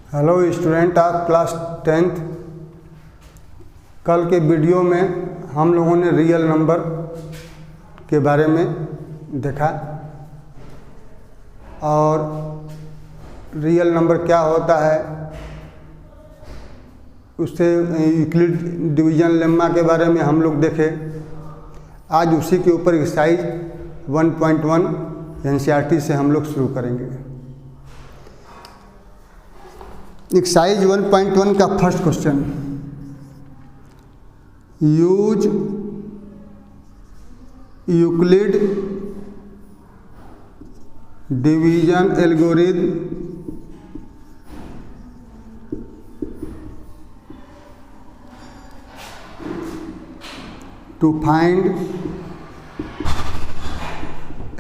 Hello student of class 10th। कल के video में हम लोगों ने रियल नंबर के बारे में देखा और रियल नंबर क्या होता है, उससे यूक्लिड डिवीजन लेम्मा के बारे में हम लोग देखे। आज उसी के ऊपर एक्सरसाइज 1.1 एनसीईआरटी से हम लोग शुरू करेंगे। एक्सरसाइज 1.1 का first question, use Euclid division algorithm to find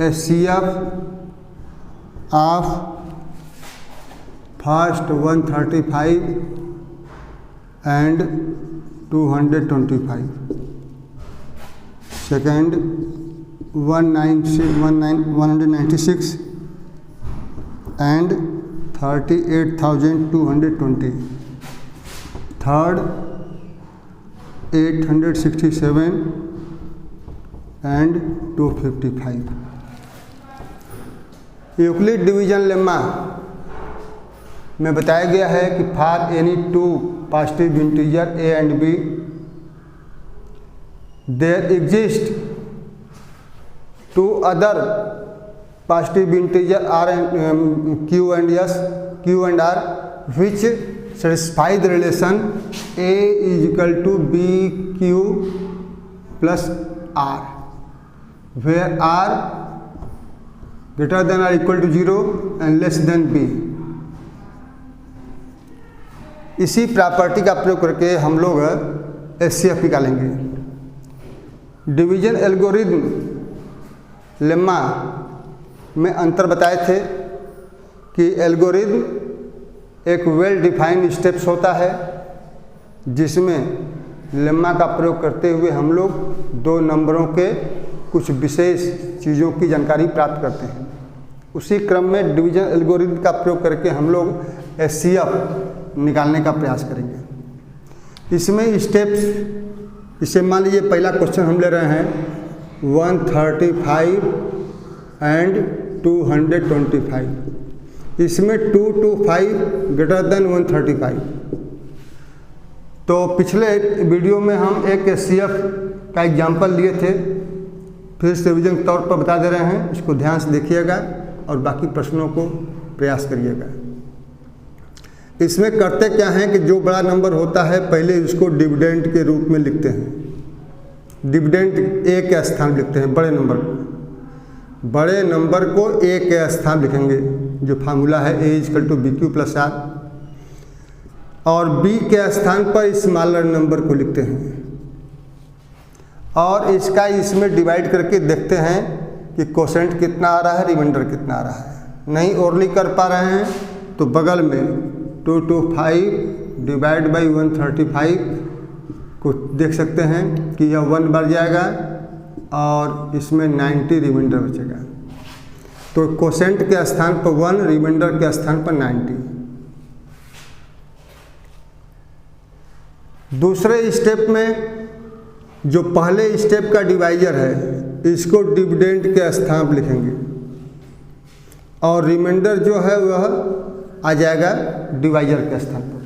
HCF of first 135 and 225, second 196 and 38,220, third 867 and 255। Euclid division lemma में बताया गया है कि for any two positive integer a and b there exist two other positive integer r and q and r which satisfy the relation a is equal to bq plus r, where r greater than or equal to 0 and less than b। इसी property का प्रयोग करके हम लोग HCF निकालेंगे। Division algorithm lemma में अंतर बताए थे कि एल्गोरिथम एक वेल डिफाइंड स्टेप्स होता है जिसमें लेम्मा का प्रयोग करते हुए हम लोग दो नंबरों के कुछ विशेष चीज़ों की जानकारी प्राप्त करते हैं। उसी क्रम में डिवीजन एल्गोरिथम का प्रयोग करके हम लोग HCF निकालने का प्रयास करेंगे। इसमें स्टेप्स, इसे मान लीजिए पहला क्वेश्चन हम ले रहे हैं 135 एंड 225। इसमें 225 ग्रेटर देन 135। तो पिछले वीडियो में हम एक HCF का एग्जाम्पल लिए थे, फिर से रिविजन के तौर पर बता दे रहे हैं। इसको ध्यान से देखिएगा और बाकी प्रश्नों को प्रयास करिएगा। इसमें करते क्या हैं कि जो बड़ा नंबर होता है पहले उसको डिविडेंड के रूप में लिखते हैं। डिविडेंड ए के स्थान लिखते हैं बड़े नंबर को। बड़े नंबर को ए के स्थान लिखेंगे, जो फार्मूला है a equal to BQ plus R, और b के स्थान पर स्मॉलर नंबर को लिखते हैं और इसका इसमें डिवाइड करके देखते हैं कि कोसेंट कितना आ रहा है, रिमाइंडर कितना आ रहा है। नहीं और नहीं कर पा रहे हैं तो बगल में 225 डिवाइड बाई 135 को देख सकते हैं कि यह 1 बढ़ जाएगा और इसमें 90 रिमाइंडर बचेगा। तो कोसेंट के स्थान पर 1, रिमाइंडर के स्थान पर 90। दूसरे स्टेप में जो पहले स्टेप का डिवाइजर है इसको डिविडेंड के स्थान पर लिखेंगे और रिमाइंडर जो है वह आ जाएगा डिवाइजर के स्थान पर।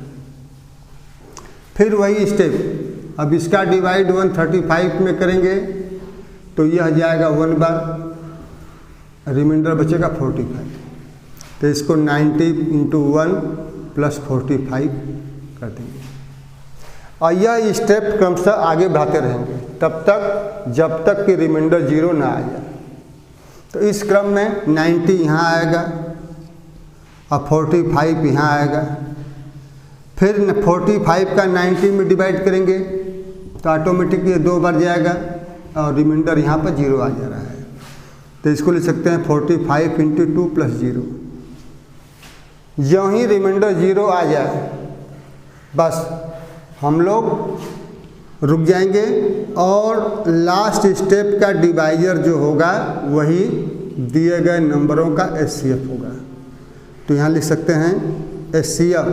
फिर वही स्टेप, अब इसका डिवाइड 135 में करेंगे तो यह जाएगा 1 बार, रिमाइंडर बचेगा 45। तो इसको 90 इंटू 1 प्लस 45 कर देंगे और यह स्टेप क्रमशः आगे बढ़ाते रहेंगे तब तक जब तक कि रिमाइंडर 0 ना आ जाए। तो इस क्रम में 90 यहाँ आएगा और 45 यहाँ आएगा। फिर 45 का 90 में डिवाइड करेंगे तो ऑटोमेटिक ये 2 बार जाएगा और रिमाइंडर यहाँ पर 0 आ जा रहा है। तो इसको लिख सकते हैं 45 इंटू 2 प्लस 0। ज्यों ही रिमाइंडर 0 आ जाए बस हम लोग रुक जाएंगे और लास्ट स्टेप का डिवाइजर जो होगा वही दिए गए नंबरों का HCF होगा। तो यहाँ लिख सकते हैं HCF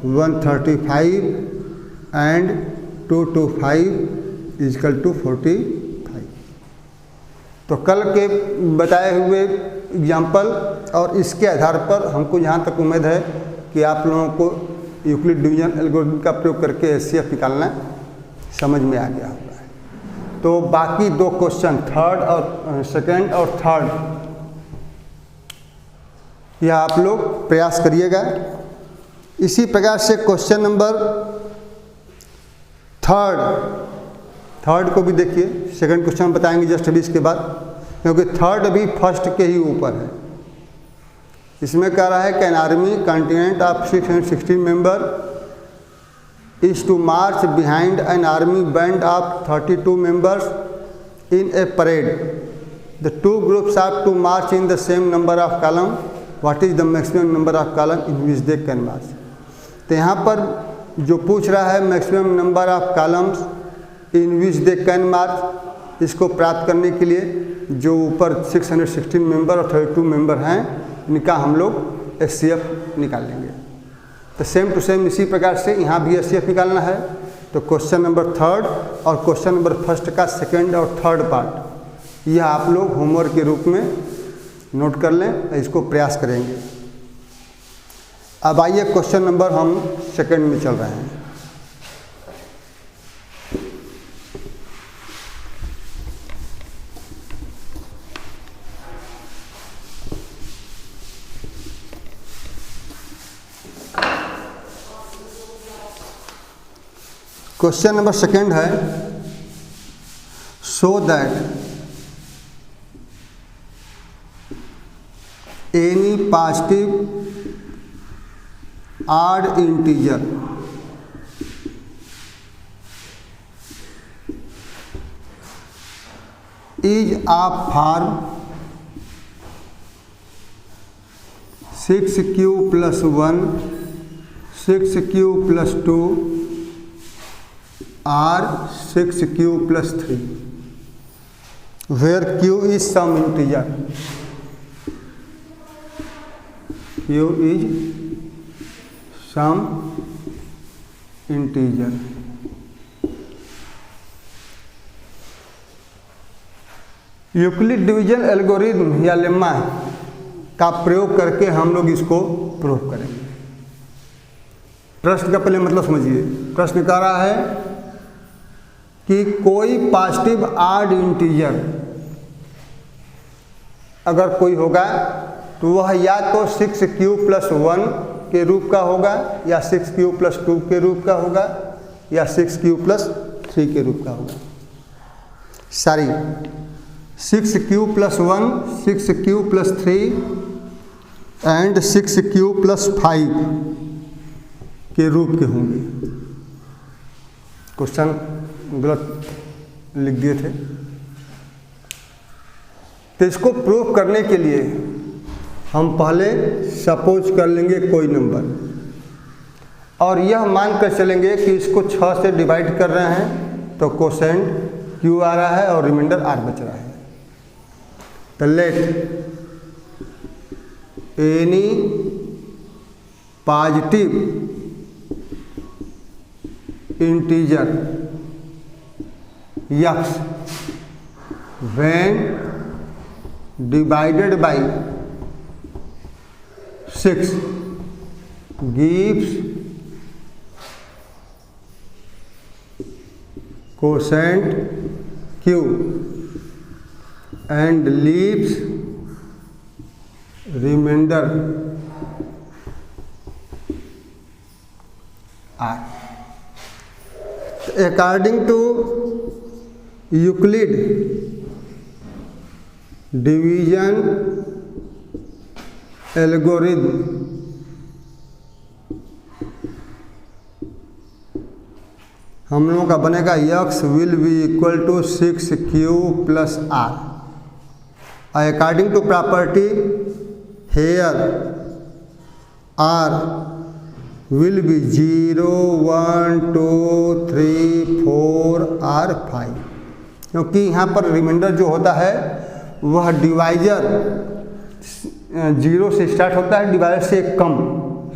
135 एंड 225 इजकल टू 45। तो कल के बताए हुए एग्जाम्पल और इसके आधार पर हमको जहाँ तक उम्मीद है कि आप लोगों को यूक्लिड डिवीजन एल्गोरिथम का प्रयोग करके HCF निकालना समझ में आ गया होगा। तो बाकी दो क्वेश्चन सेकंड और थर्ड यह आप लोग प्रयास करिएगा। इसी प्रकार से क्वेश्चन नंबर थर्ड को भी देखिए। सेकंड क्वेश्चन बताएंगे जस्ट अभी इसके बाद, क्योंकि थर्ड भी फर्स्ट के ही ऊपर है। इसमें कह रहा है कि an army continent of 616 member is to march behind an army band of 32 members in a parade. The two groups have to march in the same number of column. What is the maximum number of column in which they can march? तो यहाँ पर जो पूछ रहा है maximum number of columns in which they can march, इसको प्राप्त करने के लिए जो ऊपर 616 मेंबर और 32 मेंबर हैं इनका हम लोग HCF निकाल लेंगे। तो सेम टू सेम इसी प्रकार से यहाँ भी HCF निकालना है। तो क्वेश्चन नंबर थर्ड और क्वेश्चन नंबर फर्स्ट का सेकंड और थर्ड पार्ट यह आप लोग होमवर्क के रूप में नोट कर लें, इसको प्रयास करेंगे। अब आइए क्वेश्चन नंबर हम सेकंड में चल रहे हैं। क्वेश्चन नंबर सेकंड है, so that any positive odd integer is of form 6q plus 1 6q plus 2 or 6q plus 3 where q is some integer, q is some integer। Euclid division algorithm या lemma का प्रयोग करके हम लोग इसको prove करेंगे। प्रश्न का पहले मतलब समझिए। प्रश्न कह रहा है कि कोई पॉजिटिव ऑड इंटीजर अगर कोई होगा तो वह या तो 6q plus 1 के रूप का होगा या 6q plus 2 के रूप का होगा या 6q plus 3 के रूप का होगा। 6q plus 1 6q plus 3 and 6q plus 5 के रूप के होंगे। क्वेश्चन गलत लिख दिए थे। तो इसको प्रूव करने के लिए हम पहले सपोज कर लेंगे कोई नंबर और यह मान कर चलेंगे कि इसको 6 से डिवाइड कर रहे हैं तो कोसेंट q आ रहा है और रिमाइंडर r बच रहा है। तो let any positive integer x when divided by 6 gives quotient q and leaves remainder r। According to Euclid division algorithm हम लोगों का बनेगा x will be equal to 6q plus r। According to property here r will be 0 1 2 3 4 r 5, क्योंकि यहाँ पर reminder जो होता है वह डिवाइजर 0 से स्टार्ट होता है, डिवाइडर से कम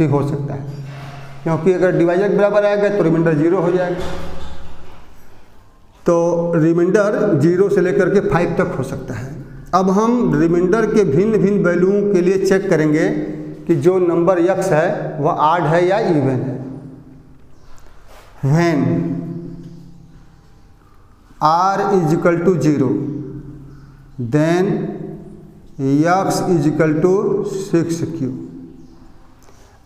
ही हो सकता है, क्योंकि अगर डिवाइजर के बराबर आएगा तो रिमाइंडर 0 हो जाएगा। तो रिमाइंडर 0 से लेकर के 5 तक हो सकता है। अब हम रिमाइंडर के भिन्न भिन्न वैल्यूओं के लिए चेक करेंगे कि जो नंबर x है वह ऑड है या इवन है। When r is equal to 0 then x is equal to 6q।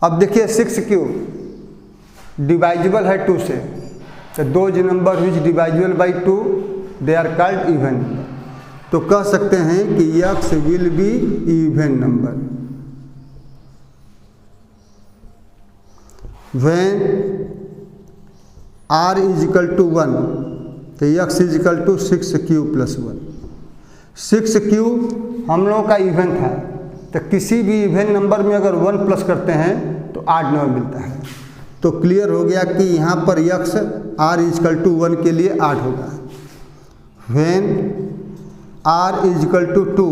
अब देखिए 6q डिवाइजिबल है 2 से, तो those number which divisible by 2 they are called even. तो कह सकते हैं कि x will be even number. When r is equal to 1 तो x is equal to 6q plus 1। 6q हम लोगों का इवन था, तो किसी भी इवन नंबर में अगर 1 प्लस करते हैं तो 8 नंबर मिलता है। तो क्लियर हो गया कि यहाँ पर x r is equal to 1 के लिए 8 होगा। When r is equal to 2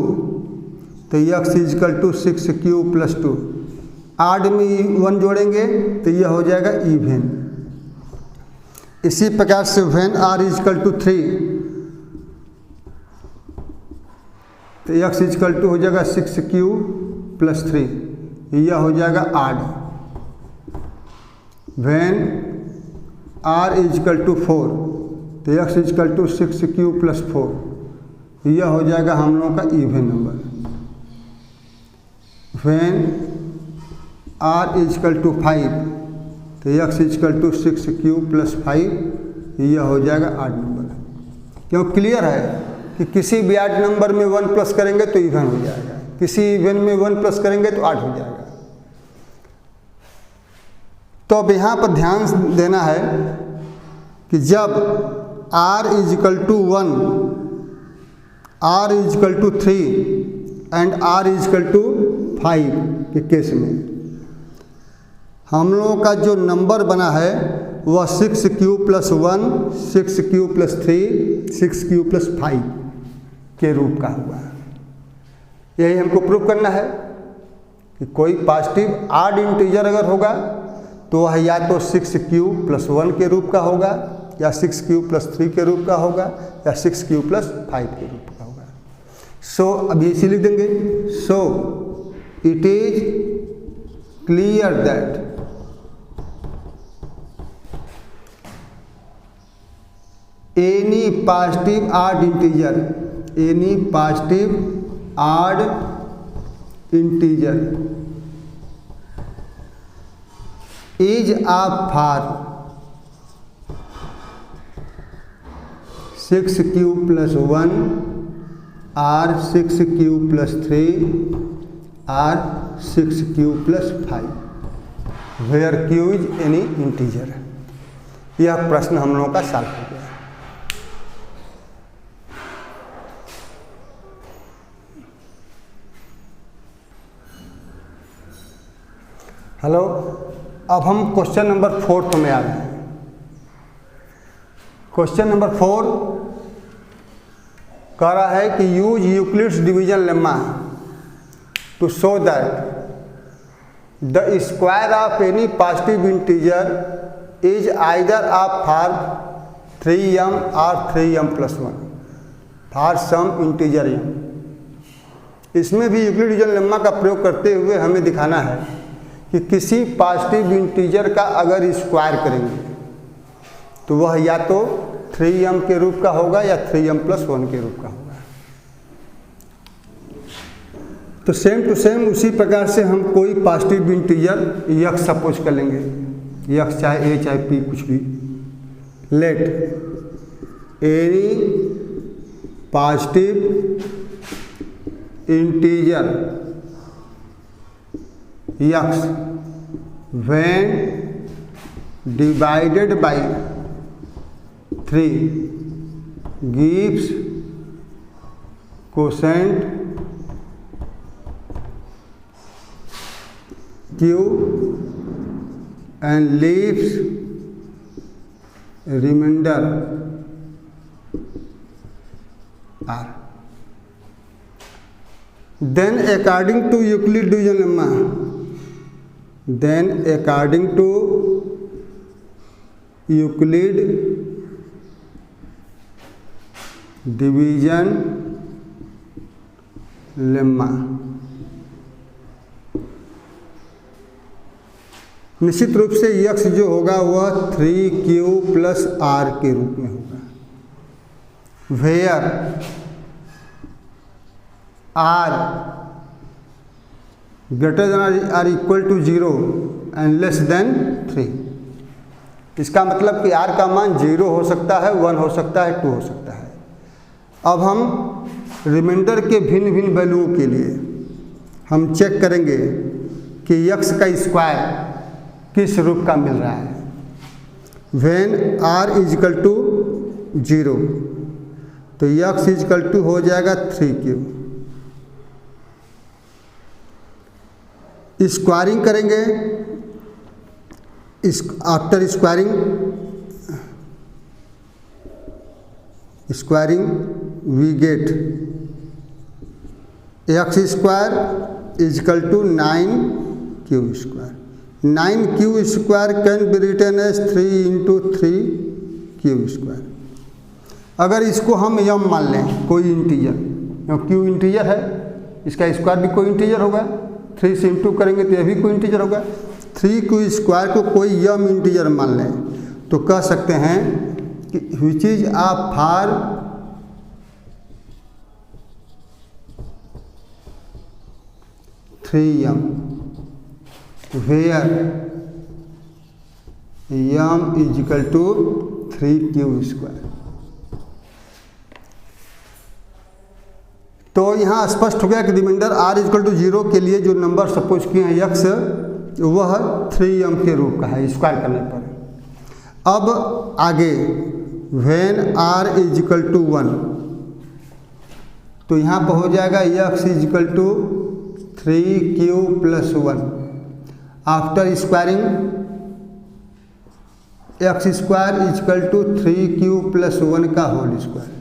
तो x is equal to 6q plus 2। 8 में 1 जोड़ेंगे तो यह हो जाएगा इवन। इसी प्रकार से when r is equal to 3 तो x इज इक्वल टू हो जाएगा 6q प्लस 3, यह हो जाएगा odd. When r is equal to 4 तो x is equal to 6q plus 4, यह हो जाएगा हम लोगों का even number. When r is equal to 5 तो x is equal to 6q plus 5, यह हो जाएगा ऑड नंबर। क्यों? क्लियर है कि किसी भी ऑड नंबर में 1 प्लस करेंगे तो इवन हो जाएगा, किसी इवन में 1 प्लस करेंगे तो ऑड हो जाएगा। तो अब यहाँ पर ध्यान देना है कि जब r is equal to 1, r is equal to 3 and r is equal to 5 के केस में हम लोगों का जो नंबर बना है वह 6q plus 1, 6q plus 3, 6q plus 5 के रूप का हुआ। यही हमको प्रूव करना है कि कोई पॉजिटिव ऑड इंटीजर अगर होगा तो वह या तो 6q प्लस 1 के रूप का होगा, या 6q प्लस 3 के रूप का होगा, या 6q प्लस 5 के रूप का होगा। सो अब इसी लिख देंगे। So it is clear that any positive odd integer is of for 6q plus 1 or 6q plus 3 or 6q plus 5 where q is any integer। यह प्रश्न हम लोगों का सॉल्व हो गया। हेलो, अब हम क्वेश्चन नंबर 4 में आ रहे हैं। क्वेश्चन नंबर 4 कह रहा है कि use Euclid's division lemma to show that the square of any positive integer is either of form 3m और 3m plus 1 for some integer m। इसमें भी यूक्लिड डिवीजन लेम्मा का प्रयोग करते हुए हमें दिखाना है कि किसी पॉजिटिव इंटीजर का अगर स्क्वायर करेंगे तो वह या तो 3m के रूप का होगा या 3m प्लस 1 के रूप का होगा। तो सेम टू सेम उसी प्रकार से हम कोई पॉजिटिव इंटीजर x सपोज कर लेंगे, x चाहे a चाहे p कुछ भी। Let any positive integer x when divided by 3 gives quotient q and leaves remainder r। Then according to Euclid division lemma then according to Euclid division lemma, निश्चित रूप से x जो होगा वह 3q प्लस r के रूप में होगा, where r greater than or equal to 0 and less than 3। इसका मतलब कि r का मान 0 हो सकता है, 1 हो सकता है, 2 हो सकता है। अब हम रिमाइंडर के भिन्न भिन्न वैल्यूओं के लिए हम चेक करेंगे कि यक्स का स्क्वायर किस रूप का मिल रहा है। व्हेन r इजिकल टू 0 तो यक्स इजिकल टू हो जाएगा 3q। स्क्वायरिंग करेंगे, after squaring we get x square equal to 9q square. 9q square can be written as 3 into 3q square. अगर इसको हम यम मान लें कोई इंटीजर, q इंटीजर है, इसका स्क्वायर भी कोई इंटीजर होगा, 3 से इंटू करेंगे तो यह भी कोई इंटीजर होगा। 3q स्क्वायर को कोई यम इंटीजर मान लें तो कह सकते हैं कि which is a form m where m equal to 3q square. तो यहाँ स्पष्ट हो गया कि रिमाइंडर r इजिकल टू 0 के लिए जो नंबर सपोज किए हैं यक्स वह 3m के रूप का है स्क्वायर करने पर। अब आगे व्हेन r इजिकल टू 1 तो यहाँ पर हो जाएगा x equal to 3q plus 1। After squaring x square equal to 3q plus 1 का होल स्क्वायर।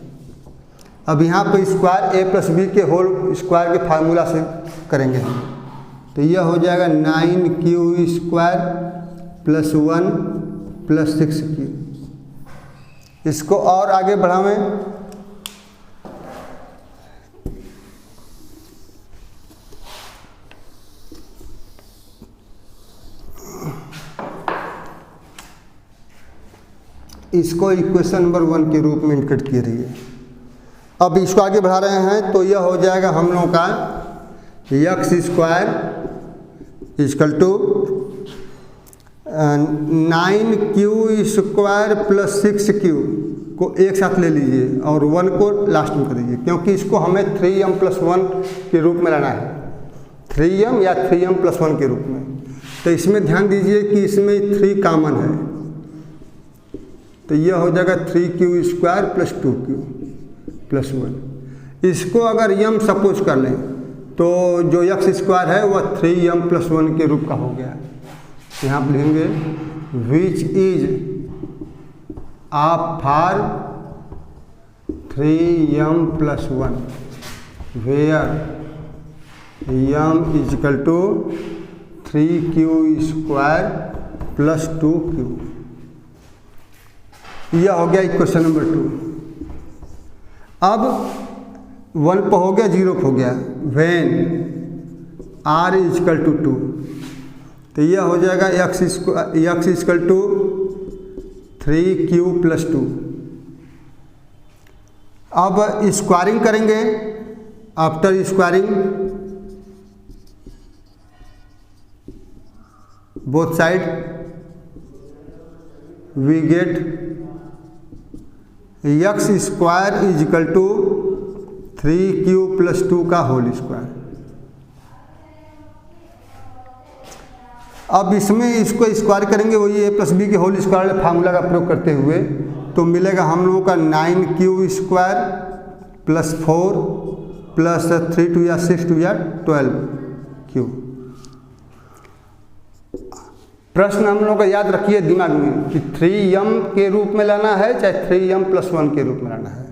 अब यहाँ पर स्क्वायर a प्लस बी के होल स्क्वायर के फार्मूला से करेंगे हम, तो यह हो जाएगा 9q square plus 1 plus 6q। इसको और आगे बढ़ावें, इसको इक्वेशन नंबर 1 के रूप में इंडिकेट किए रहिए। अब इसको आगे बढ़ा रहे हैं तो यह हो जाएगा हम लोगों का x square equal to 9q square plus 6q को एक साथ ले लीजिए और 1 को लास्ट में कर दीजिए, क्योंकि इसको हमें 3m प्लस 1 के रूप में लाना है, 3m या 3m प्लस 1 के रूप में। तो इसमें ध्यान दीजिए कि इसमें 3 कॉमन है, तो यह हो जाएगा 3q square plus 2q plus 1। इसको अगर यम सपोज कर लें तो जो यक्स स्क्वायर है वह 3m प्लस 1 के रूप का हो गया। यहाँ पर लिखेंगे which is a form 3m plus 1 where m equal to 3q square plus 2q। यह हो गया इक्वेशन नंबर 2। अब 1 पर हो गया, 0 पर हो गया, व्हेन r इजिकल टू 2 तो यह हो जाएगा x is equal to 3q plus 2। अब स्क्वायरिंग करेंगे, after squaring both side we get x square equal to 3q plus 2 का होल स्क्वायर। अब इसमें इसको स्क्वायर करेंगे वही a प्लस बी के होल स्क्वायर फार्मूला का प्रयोग करते हुए, तो मिलेगा हम लोगों का 9q स्क्वायर प्लस 4 प्लस 3 2 या 6 2 या 12q। प्रश्न हम लोग का याद रखिए दिमाग में कि 3m के रूप में लाना है चाहे 3m प्लस 1 के रूप में लाना है।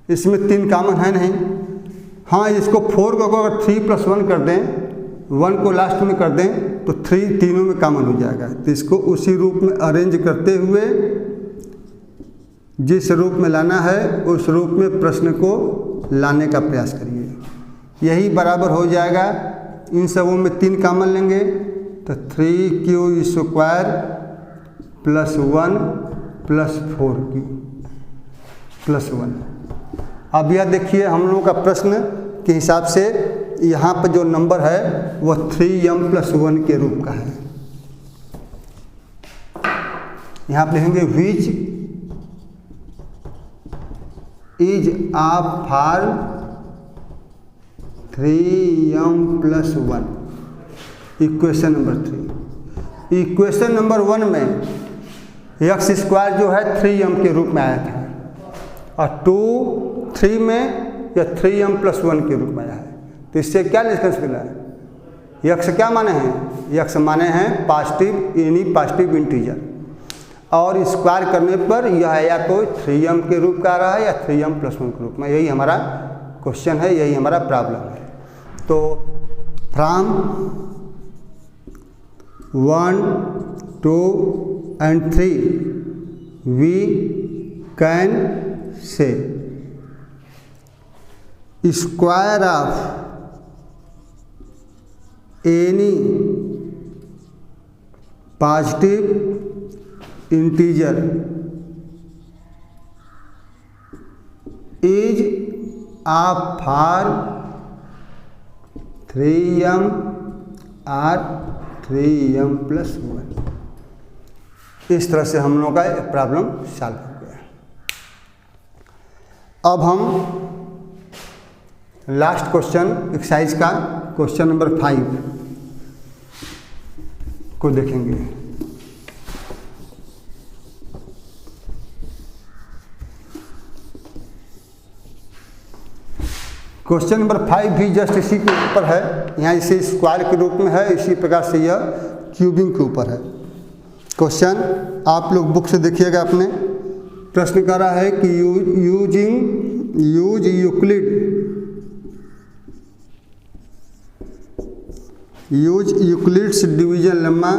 इसमें 3 कॉमन है नहीं। हाँ, इसको 4 को अगर 3 प्लस 1 कर दें 1 को लास्ट में कर दें तो 3 तीनों में कॉमन हो जाएगा। तो इसको उसी रूप में अरेंज करते हुए जिस रूप में लाना है उस रूप में प्रश्न को लाने का प्रयास करिए। यही बराबर हो जाएगा, इन सबों में 3 कॉमन लेंगे तो 3q² + 1 + 4q + 1। अब यह देखिए हम लोगों का प्रश्न के हिसाब से यहाँ पर जो नंबर है वह 3m + 1 के रूप का है। यहाँ पर लिखेंगे which is for 3m + 1। Equation number 3। Equation number 1 में x² जो है 3m के रूप में आया था और 3 में यह 3m + 1 के रूप में आया है। तो इससे क्या निष्कर्ष मिला है? x क्या माने हैं? x माने हैं पॉजिटिव, यानी पॉजिटिव इंटीजर, और स्क्वायर करने पर यह या तो 3m के रूप का आ रहा है या 3m + 1 के रूप में। यही हमारा क्वेश्चन है, यही हमारा प्रॉब्लम है। तो from 1, 2 and 3 we can say square of any positive integer is for 3m or 3m + 1। इस तरह से हम लोगों का प्रॉब्लम सॉल्व हो गया। अब हम लास्ट क्वेश्चन एक्सरसाइज का क्वेश्चन नंबर 5 को देखेंगे। क्वेश्चन नंबर 5 भी जस्ट इसी के ऊपर है। यहाँ इसे स्क्वायर के रूप में है, इसी प्रकार से यह क्यूबिंग के ऊपर है। क्वेश्चन आप लोग बुक से देखिएगा अपने। प्रश्न कर रहा है कि use Euclid's division lemma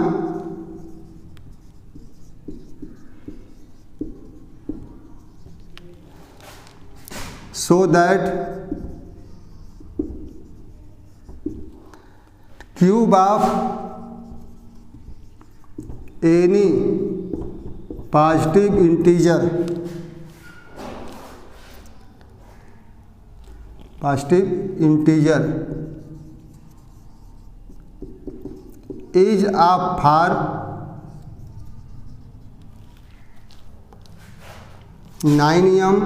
so that cube of any positive integer is for 9m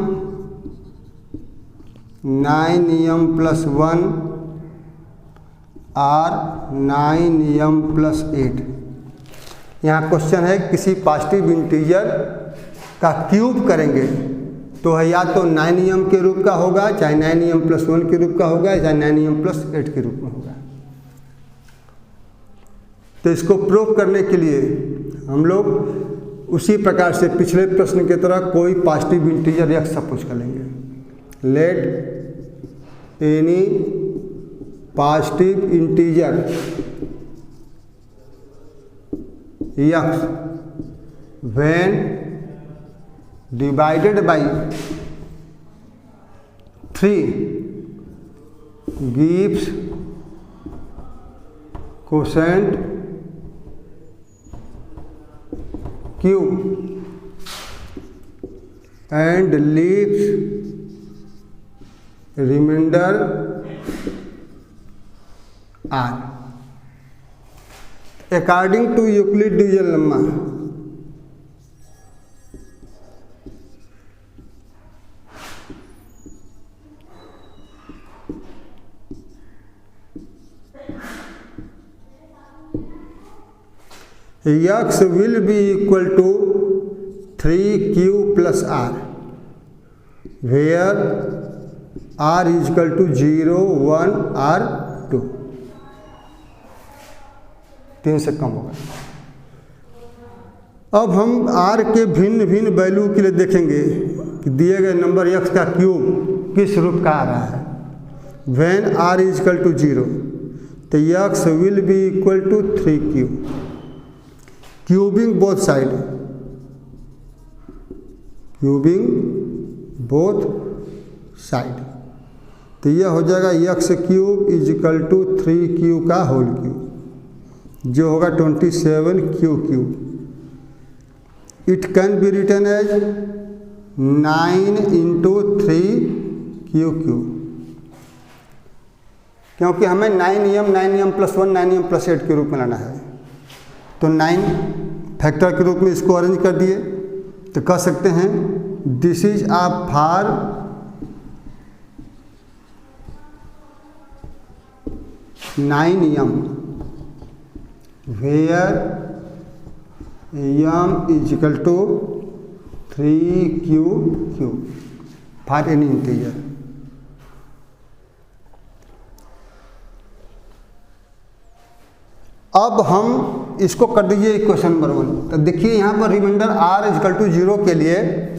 + 1 और 9m + 8। यहाँ क्वेश्चन है किसी पॉजिटिव इंटीजर का क्यूब करेंगे तो है या तो 9m के रूप का होगा, चाहे 9m + 1 के रूप का होगा, चाहे 9m + 8 के रूप में होगा। तो इसको प्रूव करने के लिए हम लोग उसी प्रकार से पिछले प्रश्न की तरह कोई पॉजिटिव इंटीजर x सपोज कर लेंगे। Let any positive integer x when divided by 3 gives quotient q and leaves remainder r according to Euclid division lemma। x will be equal to 3q + r where r is equal to 0, 1 or 2। 3 से कम होगा। अब हम r के भिन्न भिन्न value के लिए देखेंगे कि दिए गए नंबर x का क्यूब किस रूप का आ रहा है। When r is equal to 0 तो x will be equal to 3q, cubing both side, cubing both side, तो यह हो जाएगा x cube is equal to 3q का होल क्यूब, जो होगा 27q cube. It can be written as 9 into 3q cube, क्योंकि हमें 9m प्लस 1 9m+8 के रूप में लाना है, तो 9 फैक्टर के रूप में इसको अरेंज कर दिए, तो कह सकते हैं this is a form nine m where m is equal to 3q cube for any integer. अब हम इसको कर दीजिए इक्वेशन नंबर 1। तो देखिए यहाँ पर remainder r is equal to 0 के लिए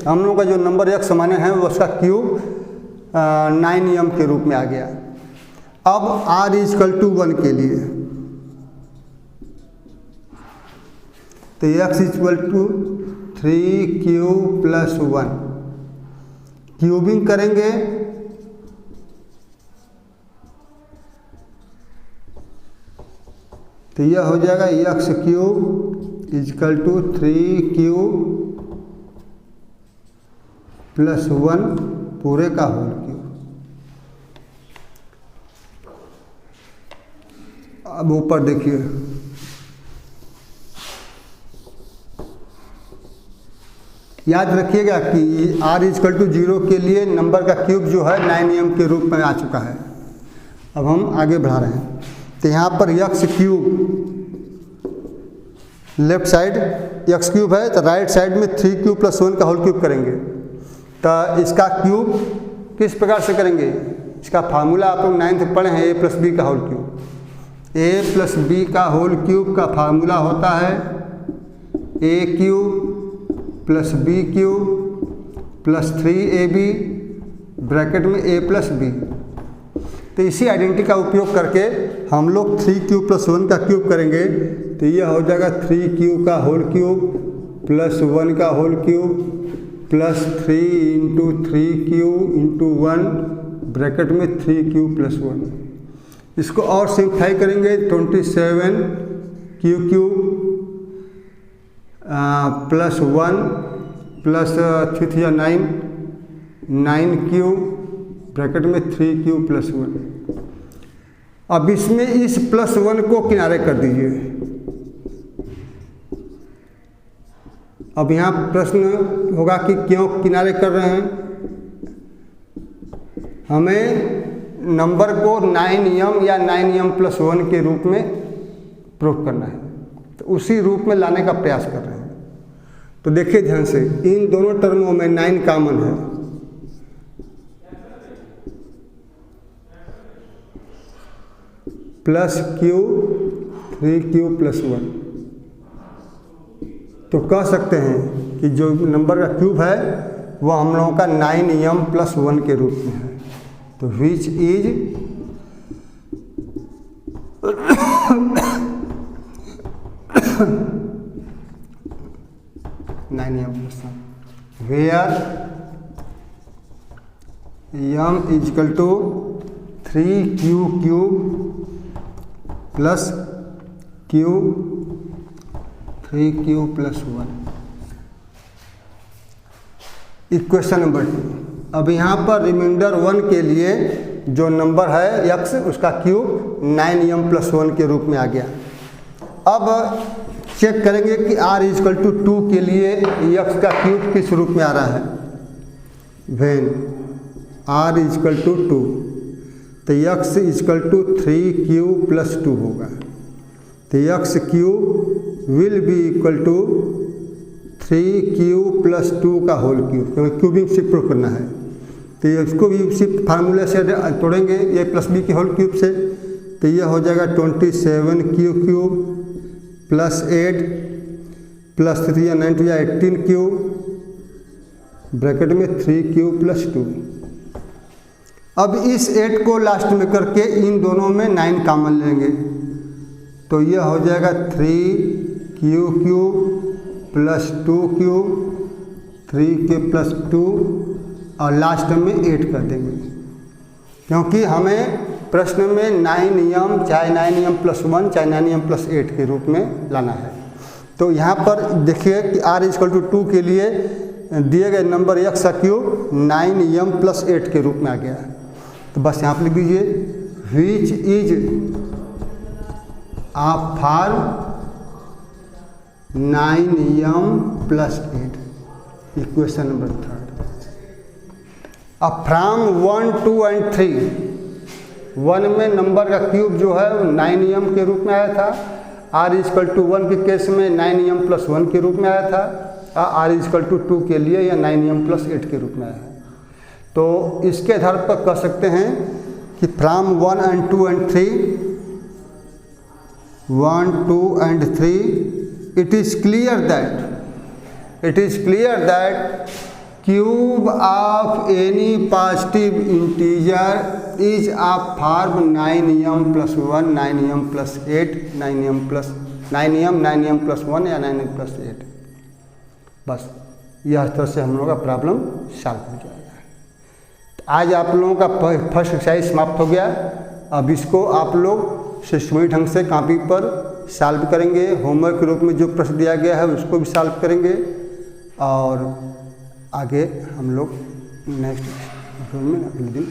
हम लोगों का जो नंबर x माने हैं वो उसका क्यूब 9m के रूप में आ गया। अब r इज इक्वल टू 1 के लिए तो x is equal to 3q plus 1, cubing करेंगे तो यह हो जाएगा x cube is equal to 3q plus 1 पूरे का होल क्यूब। अब ऊपर देखिए याद रखिएगा कि r इज इक्वल टू 0 के लिए नंबर का क्यूब जो है 9m के रूप में आ चुका है। अब हम आगे बढ़ा रहे हैं, तो यहाँ पर x cube left side x cube है तो राइट साइड में 3q प्लस 1 का होल क्यूब करेंगे। तो इसका क्यूब किस प्रकार से करेंगे, इसका फार्मूला आप लोग 9th पढ़े हैं, a प्लस बी का whole cube. a plus B का होल क्यूब का फार्मूला होता है a cube plus B cube plus 3ab bracket में a प्लस बी। तो इसी आइडेंटिटी का उपयोग करके हम लोग 3q प्लस 1 का क्यूब करेंगे, तो यह हो जाएगा 3q का होल क्यूब प्लस 1 का whole cube plus 3 into 3q into 1 bracket में 3q प्लस 1। इसको और सिंप्लीफाई करेंगे 27q cube plus 1 plus 3 9 9q bracket में 3q प्लस 1। अब इसमें इस प्लस 1 को किनारे कर दीजिए। अब यहाँ प्रश्न होगा कि क्यों किनारे कर रहे हैं, हमें नंबर को 9m या 9m प्लस 1 के रूप में प्रूफ करना है, तो उसी रूप में लाने का प्रयास कर रहे हैं। तो देखिए ध्यान से, इन दोनों टर्मों में 9 कॉमन है, प्लस q 3q प्लस 1। तो कह सकते हैं कि जो नंबर का क्यूब है वो हम लोगों का 9m प्लस 1 के रूप में है, तो which is 9m plus 1 where m is equal to 3q cube plus q 3q plus 1। Equation number 2। अब यहाँ पर रिमाइंडर 1 के लिए जो नंबर है x उसका क्यूब 9m प्लस 1 के रूप में आ गया। अब चेक करेंगे कि r इज इक्वल टू 2 के लिए x का क्यूब किस रूप में आ रहा है। When r is equal to 2 तो x is equal to 3q plus 2 होगा, तो x cube will be equal to 3q plus 2 का होल क्यूब, क्योंकि क्यूबिंग शिफ्ट प्रूफ करना है। तो इसको भी शिफ्ट फार्मूले से तोड़ेंगे a प्लस बी के होल क्यूब से, तो यह हो जाएगा 27q क्यूब प्लस 8 प्लस 3 या 9 या 18q ब्रैकेट में 3q प्लस 2। अब इस 8 को लास्ट में करके इन दोनों में 9 कॉमन लेंगे, तो यह हो जाएगा 3q³ plus 2q, 3k plus 2 और लास्ट में 8 कर देंगे, क्योंकि हमें प्रश्न में 9m चाहे 9m+1 चाहे 9m+8 के रूप में लाना है। तो यहाँ पर देखिए कि r=2 के लिए दिए गए नंबर x का क्यूब 9m+8 के रूप में आ गया है। तो बस यहाँ पर लिख दीजिए विच is a form 9m+8, equation number 3। अब फ्रॉम 1, 2 एंड 3, 1 में नंबर का क्यूब जो है 9m के रूप में आया था, r=1 के केस में 9m+1 के रूप में आया था, r=2 के लिए या 9m+8 के रूप में आया है। तो इसके आधार पर कह सकते हैं कि from 1 and 2 and 3, 1, 2 and 3, it is clear that cube of any positive integer is of form 9m+1, 9m+8, 9m, 9m+1 या 9m+8। बस यह तरह से हम लोगों का प्रॉब्लम सॉल्व हो जाएगा। आज आप लोगों का फर्स्ट एक्सरसाइज समाप्त हो गया। अब इसको आप लोग सिस्टमैटिक ढंग से कॉपी पर सॉल्व करेंगे, होमवर्क के रूप में जो प्रश्न दिया गया है उसको भी सॉल्व करेंगे, और आगे हम लोग नेक्स्ट में अगले दिन